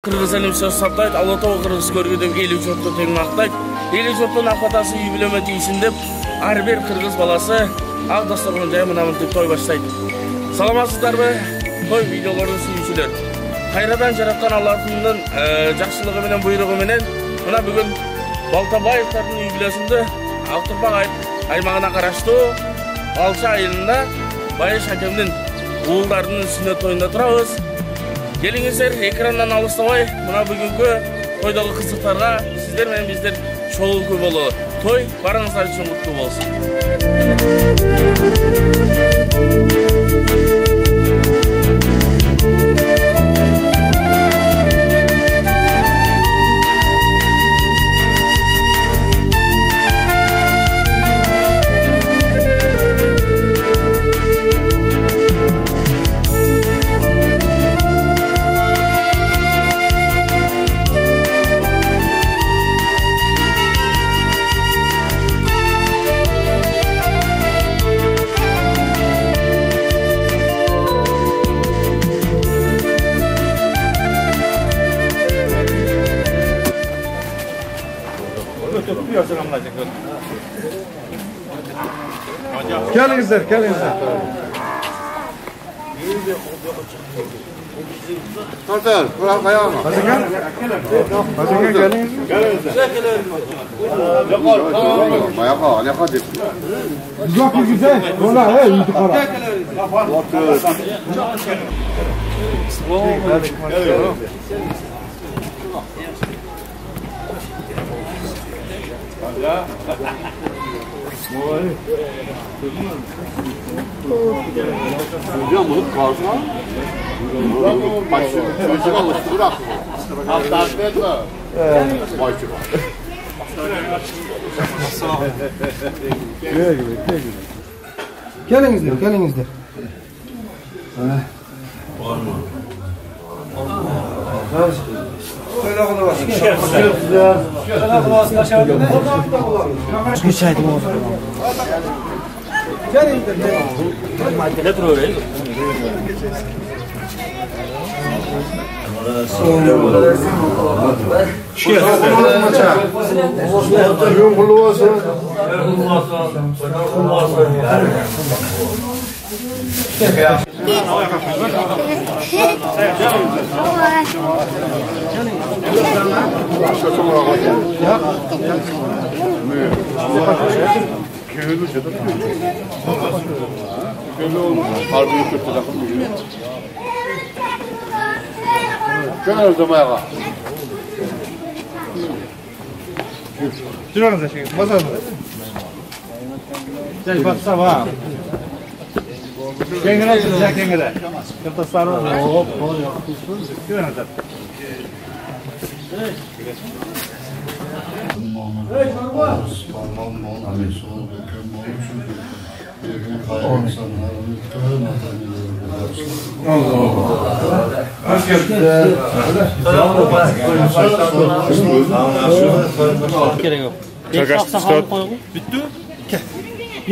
Kırgız elim söz saptayt, Alatoğu Kırgız körgüdüm eli çottu teң maqtayt. Eli çottun apatası юбилеме тийсин деп, ар бир кыргыз баласы ак дасторкон жай мынамынтип той баштайт. Саламатсыздарбы? Той видеолордун сүйүүчүлөр. Кайрадан жараткан Аллахтын жакшылыгы менен буйругу менен мына бүгүн Балтабаевдардын юбилесинде Актурбак аймагына караштуу Алча айылында Байыш акемдин уулдарынын сүннөт тоюнда турабыз. Gelingizler ekrandan alыстабай, мына бүгүнкү тойдогу кызыктарга сиздер менен биздер чогуу бололу. Той барыңыздар үчүн куттуу болсун. Gelingizler. Tartar, kural kayar mı? Hazırken geliniz. Bayağı, ne kadar? Güzel bir güzel. Valla, iyi kara. Hocam bunu kalsın. Başını alıştırır aklı. Haftalıkla. Başını. Gelinizler. Var mı?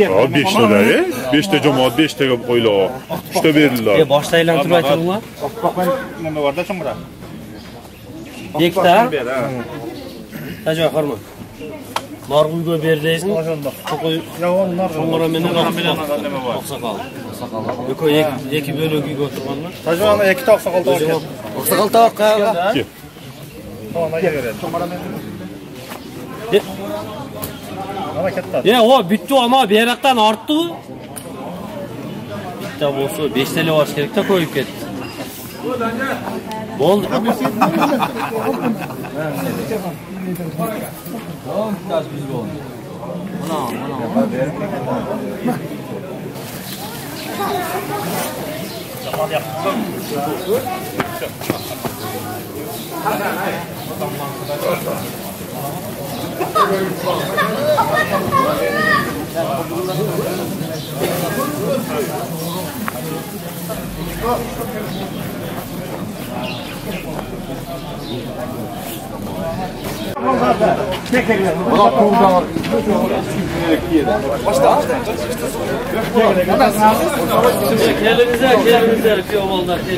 Abi 5 lira 5 de cemaat 5 de koyla. İşte verirler. Başta aylantirib aytdinglar. Nima borda so'ngra? Bekta. Tajoy qarma. Narg'uyga berdaysiz. So'ngra meni oqsaqal. Yo'q, iki bölügiga o'tirganlar. Tajoyni 2 oqsaqal to'q. Oqsaqal toqqa. Ona beradi. So'ngra meni. Ya o bitti ama bir yeraktan arttı. Bitti olsa 5 TL var kerekte koyup gitti. Oldu.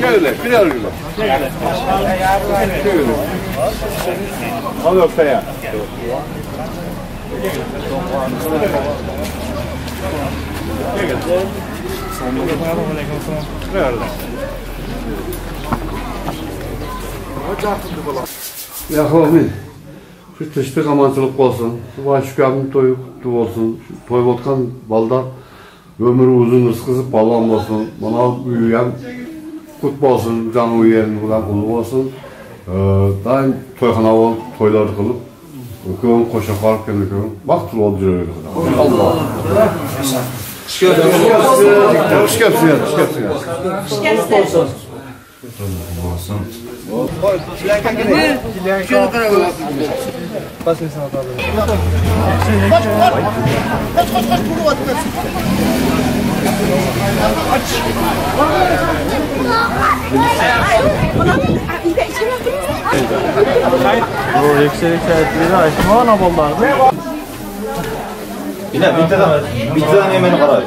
Kelinize kıyamalılar. Al ortaya. Yaxın. Şu tıştık amançılık olsun. Şu şükabın toyup olsun. Toyup otkan balda ömrü uzun ıskızıp balon olsun. Bana büyüyen kutlu olsun. Canı uyuyen buradan kulu olsun. Daim toyxana ol, toyları kılıp Köyün koşa fark ediyorum. Bak tulu oldu öyle. Allah. O yüksek şahitleri aşma ana bollardı. Yine bir tane yemeğini karar.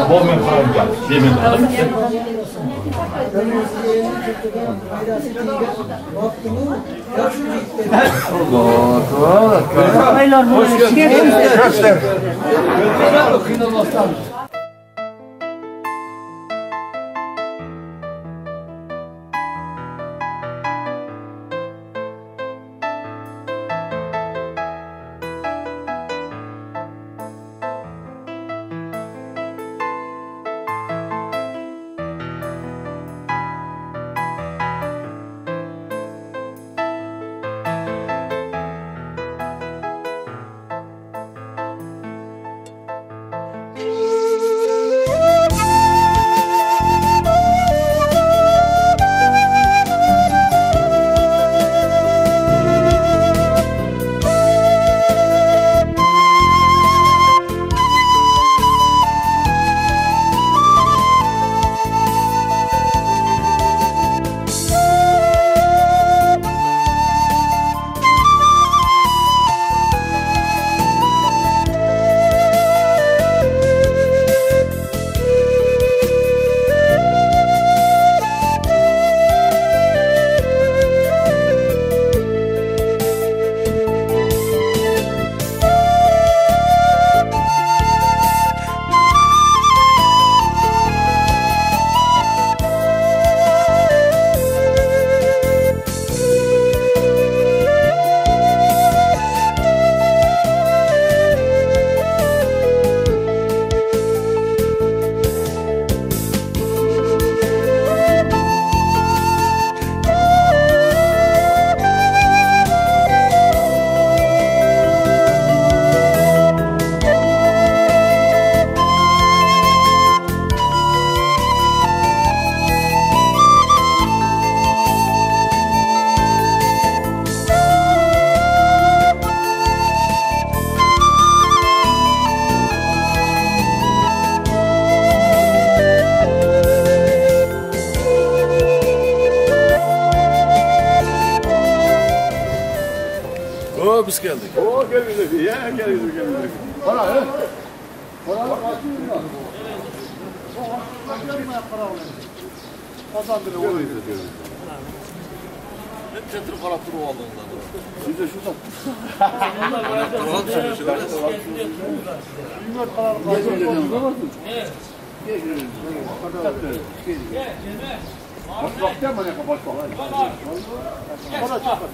Bol men karar geldi. Yemen karar. Hoş geldiniz. Biz geldik. O geldik. Ya geldik. Bana he. Bana kaçıyor. Kazandırı oluyor diyor. Hep çatır para turu aldı ondan. Biz de şurada. Bakacağım bana kapat falan. Bana çakar.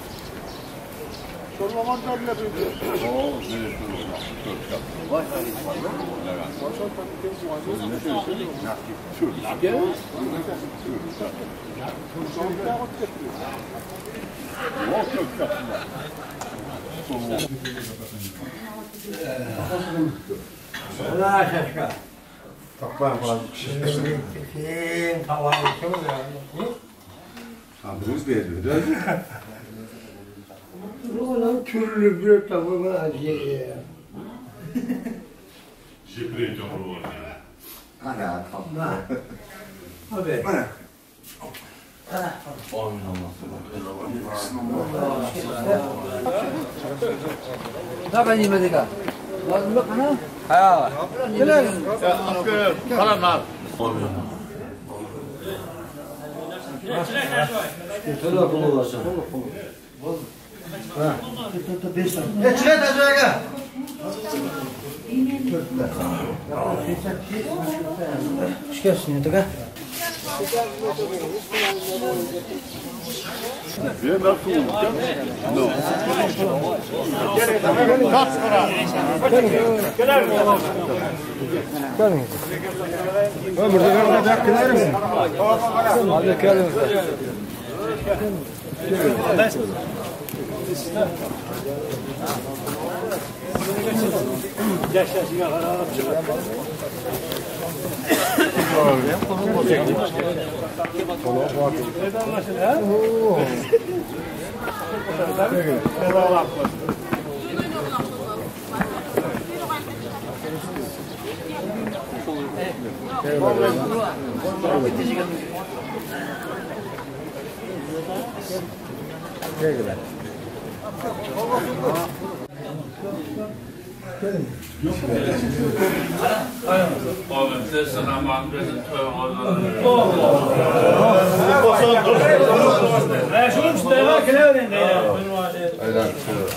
Sorulamanlar bile büyüdü. Oo, nereye sorulma? Vay hayır. Ulan türlü bir tavuğuna acıya. Şifre cumhurbaşkanı. Ana tamam. Abi. Ne ben yemedik ha? Lazım yok ana. Ha. Gel. Kalan abi. Çıkar da şuraya. Çıkarsın ya da. Bir nasıl olacak? No.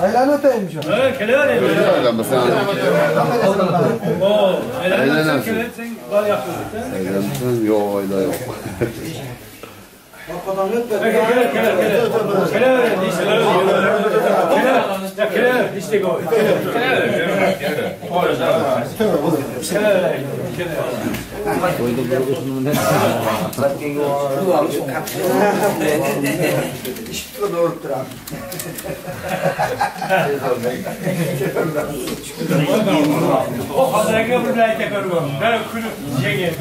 Aylan öteymiş o. Evet, kele var ya. Öyle mesela. Oo, Eğlenemezsin. kele sen var yapıyorsun. Eğlenirsen yok öyle yok. İşte doğrudur abi. O hazırlıkla buraya tekrarım. Ben kulüp şey geldi.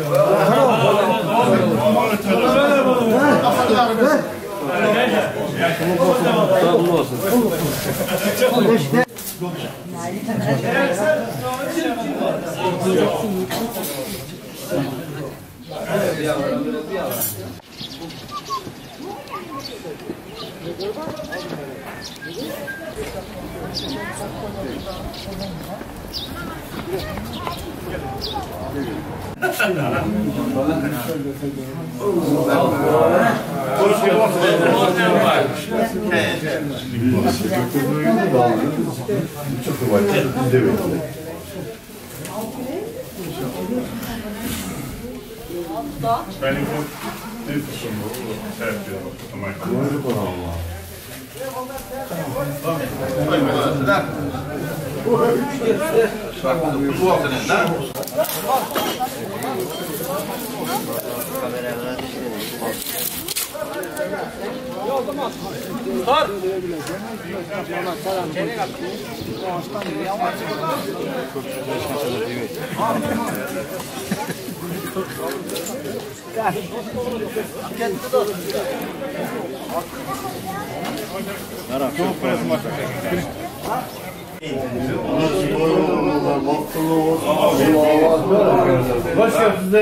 Hoş geldiniz.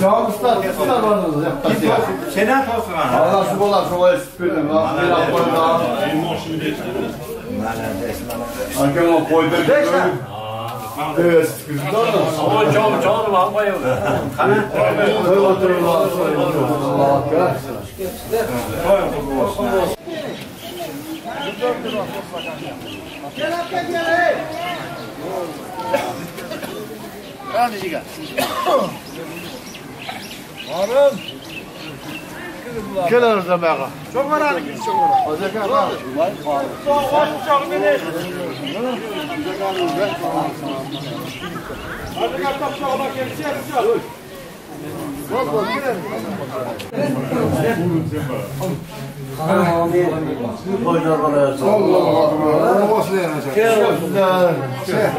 Çağımızda kısımlar vardı. Sedat olsun ha. Allah şu bola şu bola sıkıyorum. Biraz koyma. Arkama koydu. Evet sıkıyorum. Ama çoğunu almayın. Koy oturun. Allah akbar. Gel orada bana. Çok var abi. Çok var. Hadi gel bak. Allah Allah. Olsun yanacak.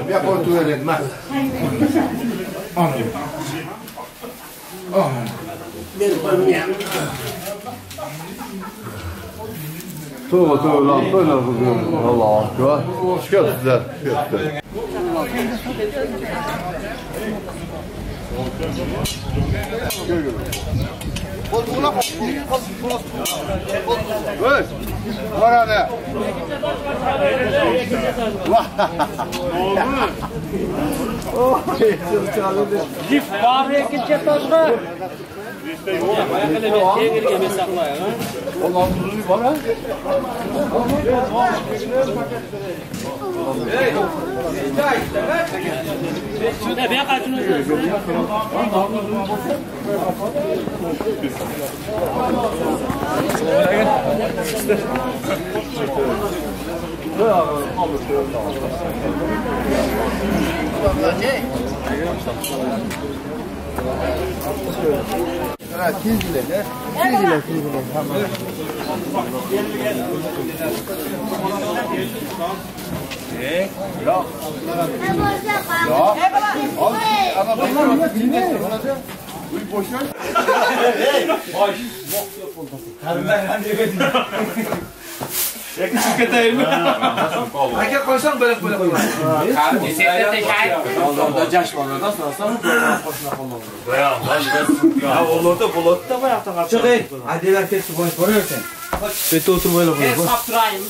Bir koytu verin. Tövbe tövbe lan böyle kızıyorum. Allah akbar. Hoş geldiniz. Gel. Öz. Var hadi. Aka qo'ysang bo'lak bo'lak qo'yaman. Oldinda jash boladan so'rasam qo'shna qolmadi. Ya olurda bulutda bu yoqdan qarşı. Chiq ey, adilar ketdi boy boraversan. Betda o'tirib o'ylab qo'y. Sap turaymi?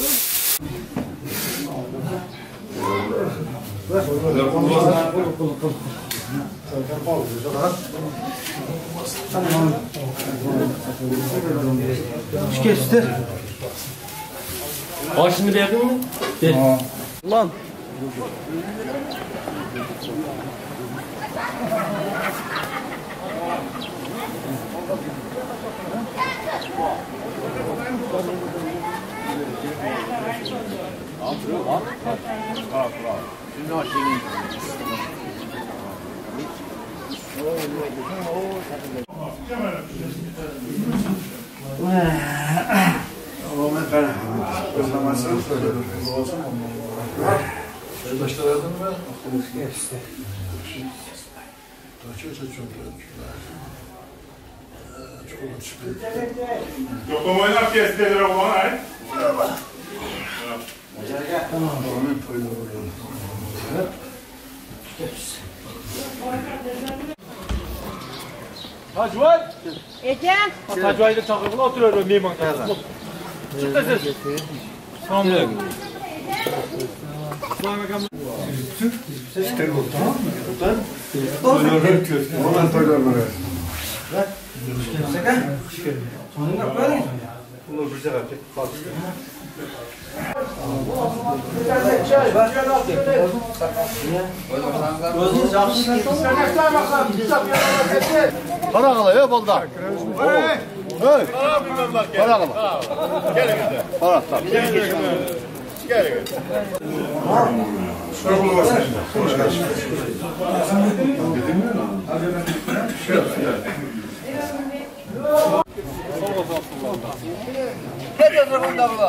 Ketdi. Oshini berdingmi? Ber. Lan. Çok oynar kestiler o bana ay. Hacıvay. Ekan. Hacıvayda çakırıqla oturuyor meyman tayarlar. Çıktı siz. Selamünaleyküm. Para kala ya balda. Hey. Para kala. Gelin gel. Para tamam. Gelin. Ketdi bunda bu.